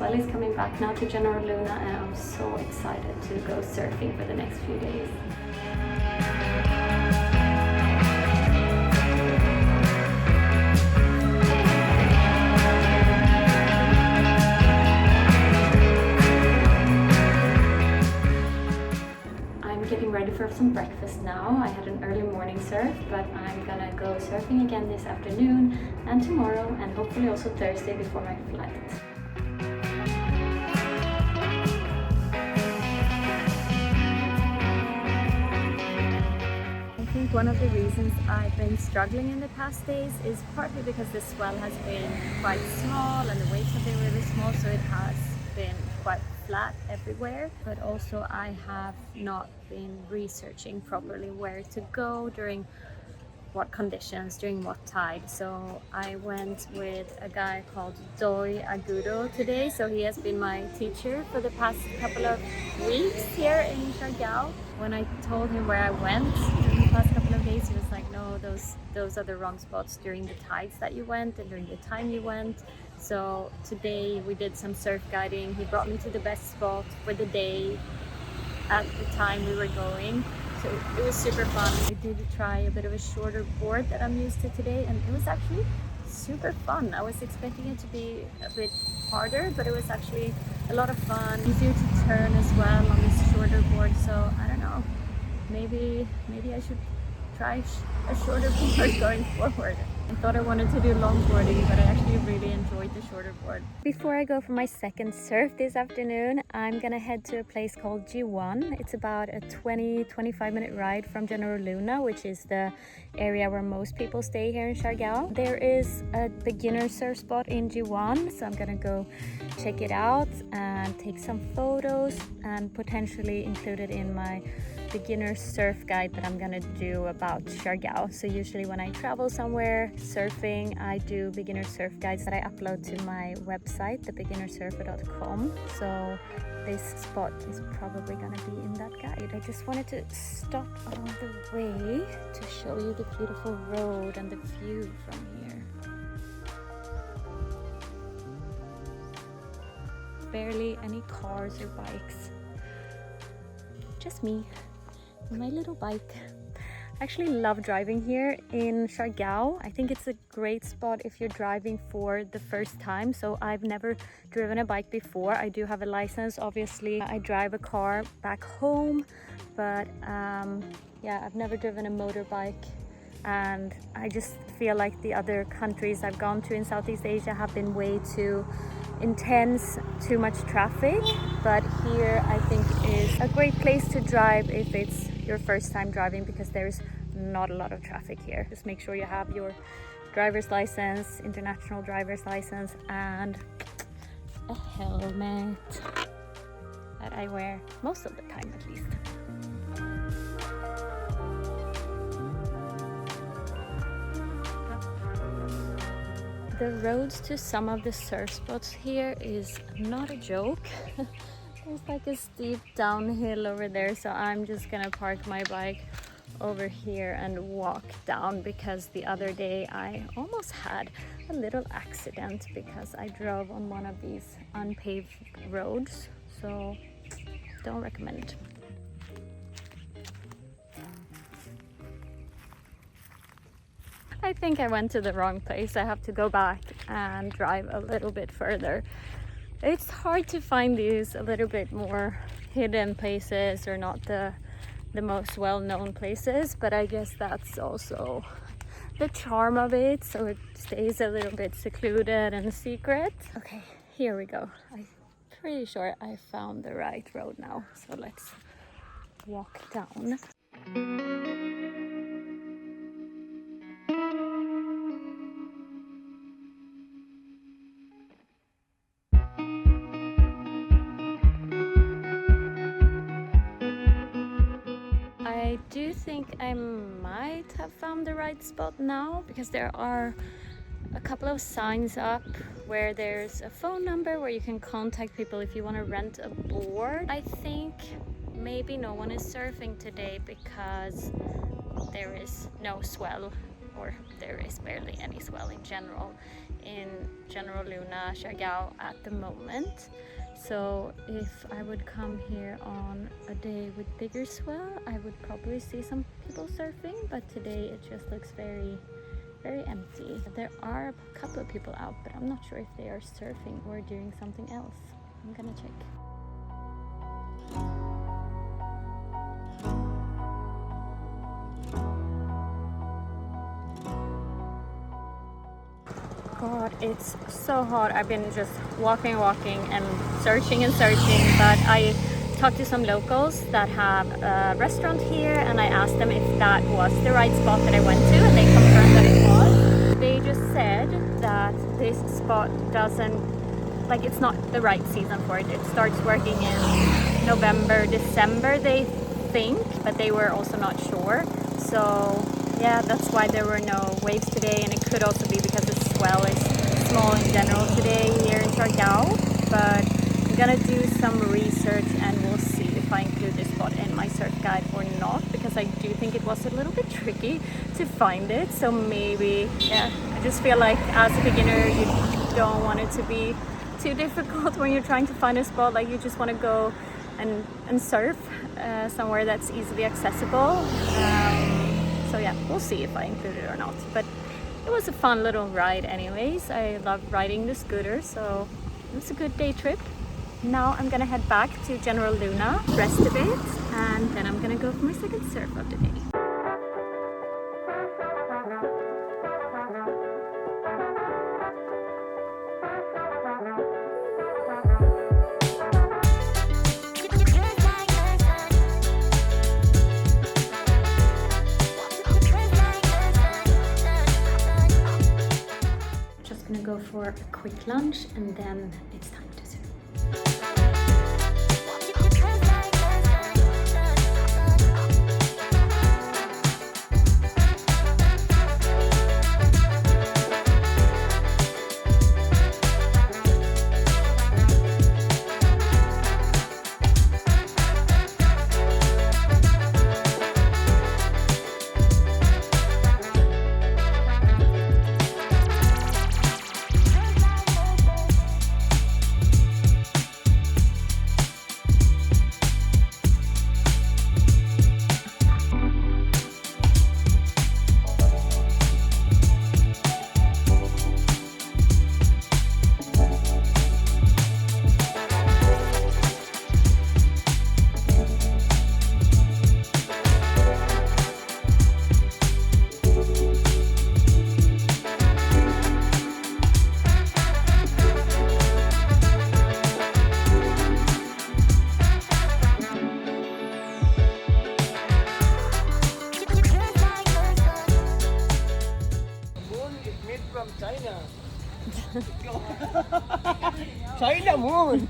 swell is coming back now to General Luna, and I'm so excited to go surfing for the next few days. Getting ready for some breakfast now. I had an early morning surf, but I'm gonna go surfing again this afternoon and tomorrow, and hopefully also Thursday before my flight. I think one of the reasons I've been struggling in the past days is partly because the swell has been quite small and the waves have been really small, so it has been quite flat everywhere, but also I have not been researching properly where to go, during what conditions, during what tide. So I went with a guy called Doi Agudo today, so he has been my teacher for the past couple of weeks here in Siargao. When I told him where I went during the past couple of days, he was like, no, those are the wrong spots during the tides that you went and during the time you went. So today we did some surf guiding. He brought me to the best spot for the day at the time we were going. So it was super fun. I did try a bit of a shorter board that I'm used to today, and it was actually super fun. I was expecting it to be a bit harder, but it was actually a lot of fun. Easier to turn as well on this shorter board. So I don't know, maybe I should try a shorter board going forward. I thought I wanted to do longboarding, but I actually really enjoyed the shorter board. Before I go for my second surf this afternoon, I'm gonna head to a place called G1. It's about a 20-25 minute ride from General Luna, which is the area where most people stay here in Siargao. There is a beginner surf spot in G1, so I'm gonna go check it out and take some photos and potentially include it in my beginner surf guide that I'm gonna do about Siargao. So usually when I travel somewhere surfing, I do beginner surf guides that I upload to my website, thebeginnersurfer.com. So this spot is probably gonna be in that guide. I just wanted to stop along the way to show you the beautiful road and the view from here. Barely any cars or bikes, just me. My little bike. I actually love driving here in Siargao. I think it's a great spot if you're driving for the first time. So I've never driven a bike before. I do have a license, obviously. I drive a car back home, but yeah, I've never driven a motorbike. And I just feel like the other countries I've gone to in Southeast Asia have been way too intense, too much traffic. But here I think is a great place to drive if it's your first time driving, because there's not a lot of traffic here. Just make sure you have your driver's license, international driver's license, and a helmet that I wear most of the time at least. The roads to some of the surf spots here is not a joke. There's like a steep downhill over there, so I'm just gonna park my bike over here and walk down, because the other day I almost had a little accident because I drove on one of these unpaved roads, so don't recommend. I think I went to the wrong place. I have to go back and drive a little bit further. It's hard to find these a little bit more hidden places, or not the most well-known places, but I guess that's also the charm of it, so it stays a little bit secluded and secret. Okay, here we go. I'm pretty sure I found the right road now, so let's walk down. I do think I might have found the right spot now, because there are a couple of signs up where there's a phone number where you can contact people if you want to rent a board. I think maybe no one is surfing today because there is no swell or there is barely any swell in general in General Luna Siargao at the moment. So if I would come here on a day with bigger swell, I would probably see some people surfing, but today it just looks very empty. There are a couple of people out, but I'm not sure if they are surfing or doing something else. I'm gonna check. God, it's so hot. I've been just walking and searching, but I talked to some locals that have a restaurant here, and I asked them if that was the right spot that I went to, and they confirmed that it was. They just said that this spot doesn't, like, it's not the right season for it. It starts working in November, December, they think, but they were also not sure. So yeah, that's why there were no waves today, and it could also be because the swell is small in general today here in Siargao. But I'm gonna do some research and we'll see if I include this spot in my surf guide or not, because I do think it was a little bit tricky to find it. So maybe, yeah, I just feel like as a beginner you don't want it to be too difficult when you're trying to find a spot. Like, you just want to go and surf somewhere that's easily accessible. So yeah, we'll see if I include it or not. But it was a fun little ride anyways. I love riding the scooter, so it was a good day trip. Now I'm gonna head back to General Luna, rest a bit, and then I'm gonna go for my second surf of the day. Go for a quick lunch and then it's time to surf. From China. China moon.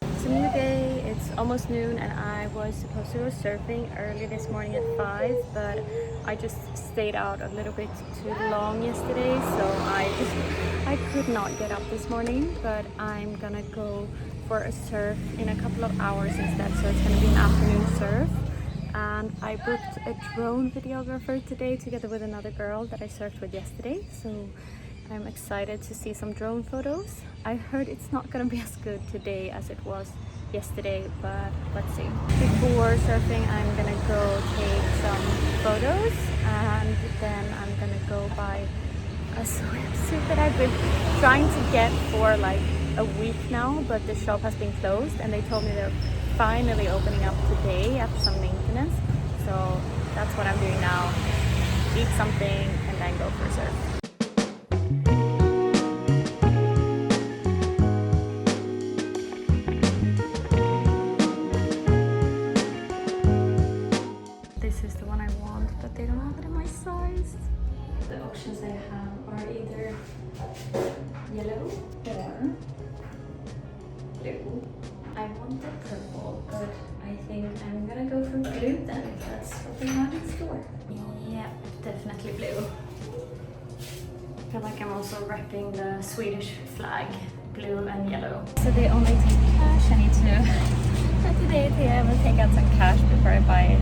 It's a new day, it's almost noon, and I was supposed to go surfing early this morning at 5, but I just stayed out a little bit too long yesterday, so I could not get up this morning. But I'm gonna go for a surf in a couple of hours instead, so it's gonna be an afternoon surf. And I booked a drone videographer today together with another girl that I surfed with yesterday, so I'm excited to see some drone photos. I heard it's not gonna be as good today as it was yesterday, but let's see. Before surfing, I'm gonna go take some photos, and then I'm gonna go buy a swimsuit that I've been trying to get for like a week now, but the shop has been closed, and they told me they're finally opening up today after some maintenance. So that's what I'm doing now. Eat something and then go for a surf. This is the one I want, but they don't have it in my size. The options I have are either yellow or blue. I wanted purple, but I think I'm gonna go for blue then, if that's what they have in store. Yeah, definitely blue. I feel like I'm also repping the Swedish flag blue and yellow. So they only take cash. I need to go to the ATM and take out some cash before I buy it.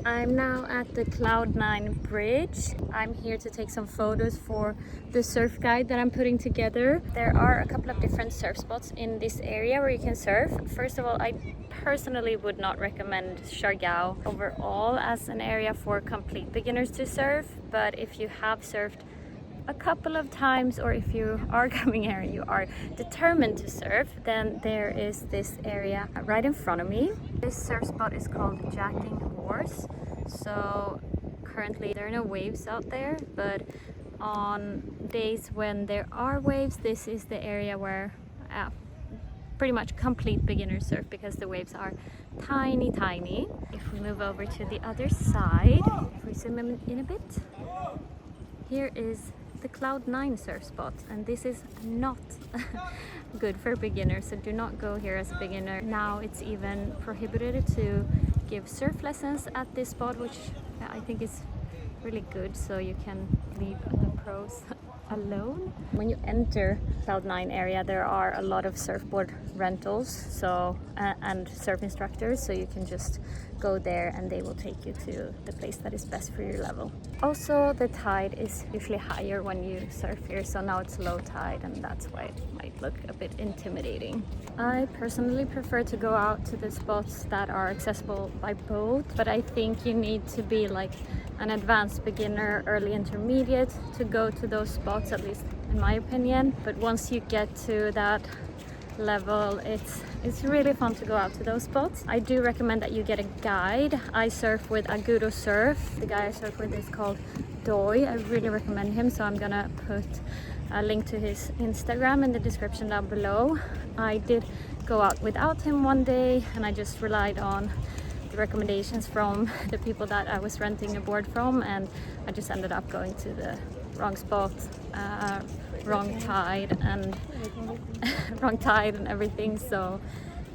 I'm now at the Cloud9 bridge. I'm here to take some photos for the surf guide that I'm putting together. There are a couple of different surf spots in this area where you can surf. First of all, I personally would not recommend Siargao overall as an area for complete beginners to surf, but if you have surfed a couple of times, or if you are coming here and you are determined to surf, then there is this area right in front of me. This surf spot is called Jacking Horse. So currently there are no waves out there, but on days when there are waves, this is the area where pretty much complete beginner surf, because the waves are tiny. If we move over to the other side, if we zoom in a bit, here is the Cloud9 surf spot, and this is not good for beginners, so do not go here as a beginner. Now it's even prohibited to give surf lessons at this spot, which I think is really good, so you can leave the pros alone. When you enter Cloud9 area, there are a lot of surfboard rentals, so and surf instructors, so you can just go there and they will take you to the place that is best for your level. Also, the tide is usually higher when you surf here, so now it's low tide, and that's why it might look a bit intimidating. I personally prefer to go out to the spots that are accessible by boat, but I think you need to be like an advanced beginner, early intermediate to go to those spots, at least in my opinion. But once you get to that level, it's really fun to go out to those spots. I do recommend that you get a guide. I surf with Agudo Surf. The guy I surf with is called Doi. I really recommend him, so I'm gonna put a link to his Instagram in the description down below. I did go out without him one day, and I just relied on the recommendations from the people that I was renting a board from, and I just ended up going to the wrong spot, wrong tide and everything. So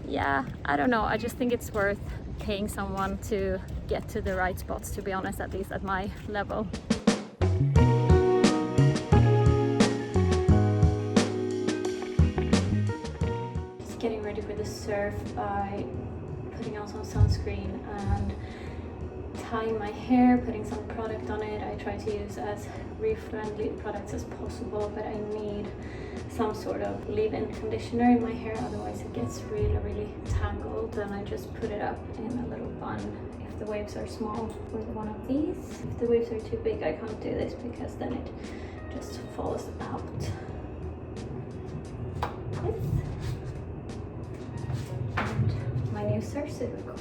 yeah, I don't know, I just think it's worth paying someone to get to the right spots, to be honest, at least at my level. Just getting ready for the surf by putting on some sunscreen and tying my hair, putting some product on it. I try to use as reef-friendly products as possible, but I need some sort of leave-in conditioner in my hair, otherwise it gets really tangled, and I just put it up in a little bun. If the waves are small, with one of these. If the waves are too big, I can't do this because then it just falls out. And my new surfsuit, of course.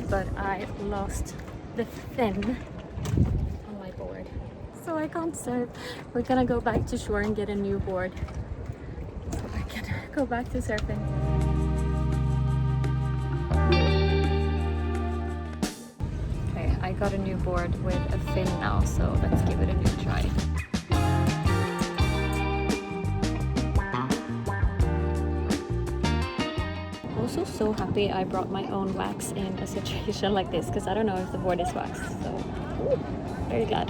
But I lost the fin on my board, so I can't surf. We're gonna go back to shore and get a new board so I can go back to surfing. got a new board with a fin now, so let's give it a new try. Also so happy I brought my own wax in a situation like this, because I don't know if the board is waxed, so very glad.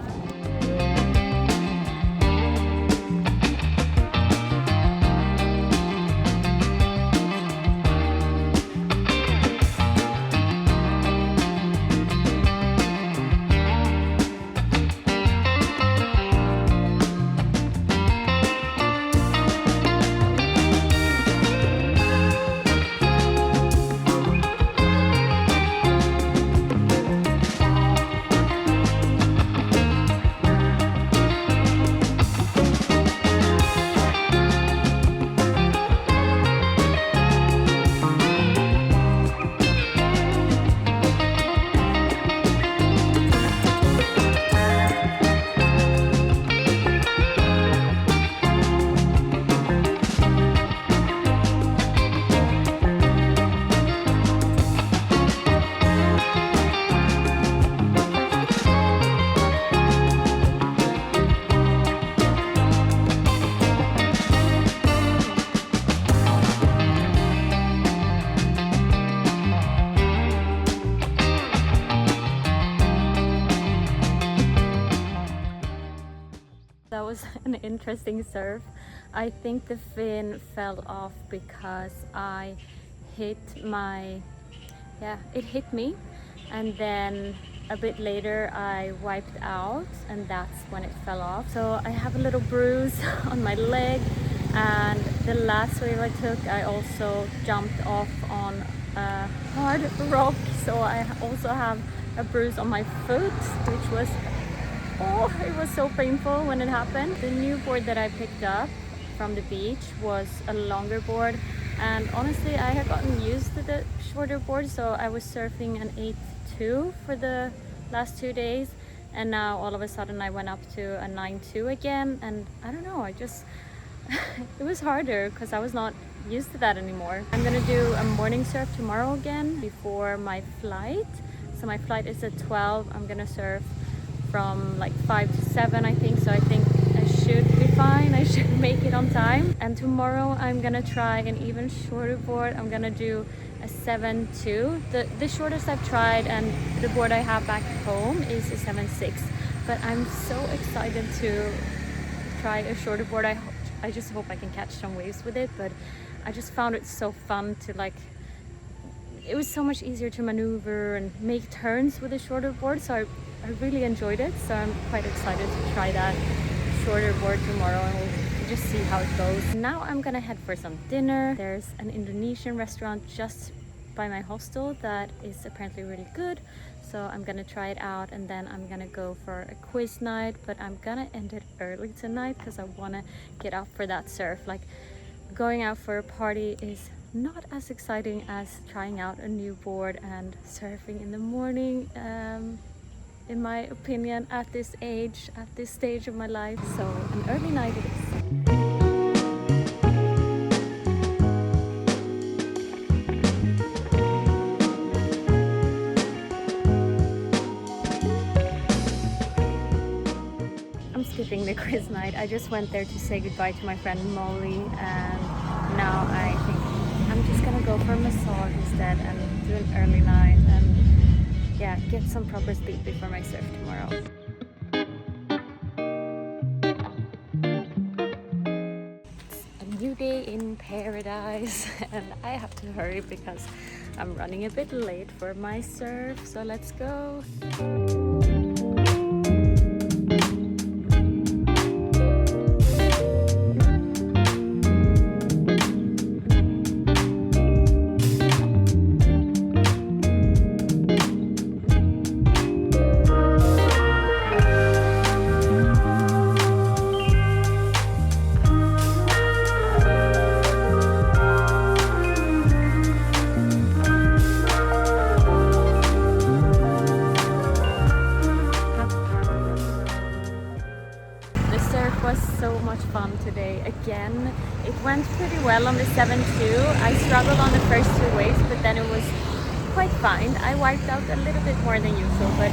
That was an interesting surf. I think the fin fell off because I hit my, it hit me, and then a bit later I wiped out, and that's when it fell off. So I have a little bruise on my leg, and the last wave I took I also jumped off on a hard rock, so I also have a bruise on my foot, which was, oh, it was so painful when it happened. The new board that I picked up from the beach was a longer board, and honestly I had gotten used to the shorter board, so I was surfing an 8.2 for the last 2 days, and now all of a sudden I went up to a 9.2 again, and I don't know, I just it was harder because I was not used to that anymore. I'm gonna do a morning surf tomorrow again before my flight. So my flight is at 12. I'm gonna surf from like 5 to 7, I think, so I think I should be fine. I should make it on time. And tomorrow I'm gonna try an even shorter board. I'm gonna do a 7.2. The shortest I've tried, and the board I have back home, is a 7.6, but I'm so excited to try a shorter board. I just hope I can catch some waves with it, but I just found it so fun to, like, it was so much easier to maneuver and make turns with a shorter board, so I really enjoyed it. So I'm quite excited to try that shorter board tomorrow, and we'll just see how it goes. Now I'm gonna head for some dinner. There's an Indonesian restaurant just by my hostel that is apparently really good, so I'm gonna try it out, and then I'm gonna go for a quiz night, but I'm gonna end it early tonight because I want to get up for that surf. Like, going out for a party is not as exciting as trying out a new board and surfing in the morning, in my opinion, at this age, at this stage of my life. So an early night it is. I'm skipping the quiz night. I just went there to say goodbye to my friend Molly, and now I think I'm just gonna go for a massage instead and do an early night, and yeah, get some proper sleep before my surf tomorrow. It's a new day in paradise, and I have to hurry because I'm running a bit late for my surf, so let's go. Was so much fun today again. It went pretty well on the 7.2. I struggled on the first 2 waves, but then it was quite fine. I wiped out a little bit more than usual, but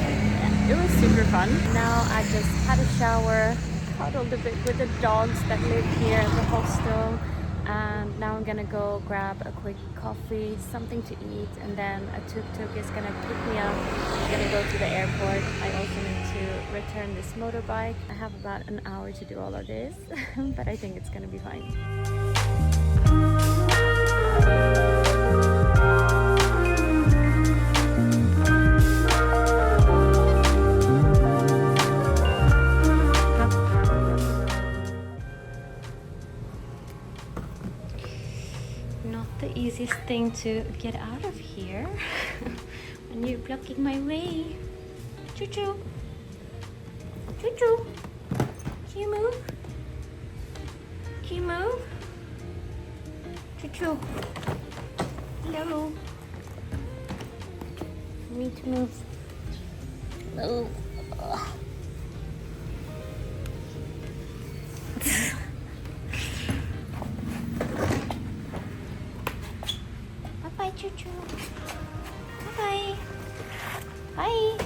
it was super fun. Now I just had a shower, cuddled a bit with the dogs that live here at the hostel, and now I'm gonna go grab a quick coffee, something to eat, and then a tuk-tuk is gonna pick me up. I'm gonna go to the airport. I also need to return this motorbike. I have about an hour to do all of this, but I think it's gonna be fine. Not the easiest thing to get out of here when you're blocking my way. Choo-choo. Choo-choo. Can you move? Can you move? Choo-choo. Hello. I need to move. Hello. Bye-bye, Choo-choo. Bye-bye. Bye.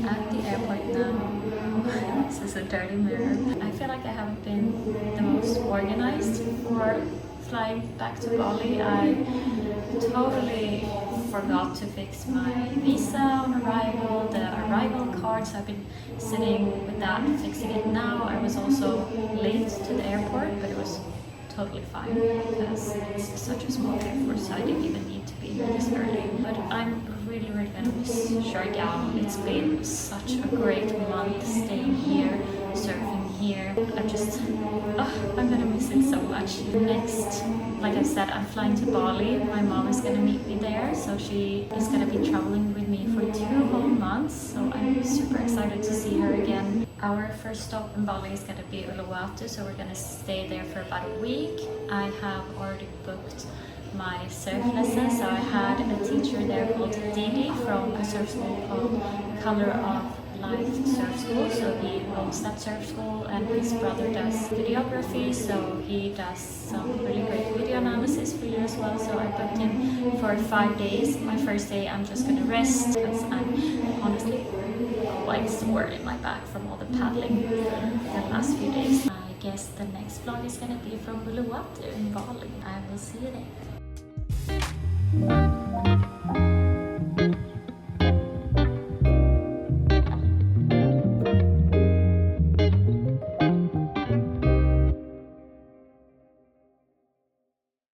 At the airport now. This is a dirty mirror. I feel like I haven't been the most organized for flying back to Bali. I totally forgot to fix my visa on arrival, the arrival card, so I've been sitting with that, fixing it now. I was also late to the airport, but it was totally fine because it's such a small airport, so I didn't even need to be here this early. But I'm really gonna miss Siargao. It's been such a great month staying here, surfing here. I'm gonna miss it so much. Next, like I said, I'm flying to Bali. My mom is gonna meet me there, so she is gonna be traveling with me for 2 whole months. So I'm super excited to see her again. Our first stop in Bali is gonna be Uluwatu, so we're gonna stay there for about a week. I have already booked my surf lessons, so I had a teacher there called Didi from a surf school called Color of Life Surf School. So he owns that surf school, and his brother does videography, so he does some really great video analysis for you as well. So I booked him for 5 days. My first day I'm just gonna rest because I'm honestly quite sore in my back from all the paddling the last few days. I guess the next vlog is gonna be from Uluwatu in Bali. I will see you there.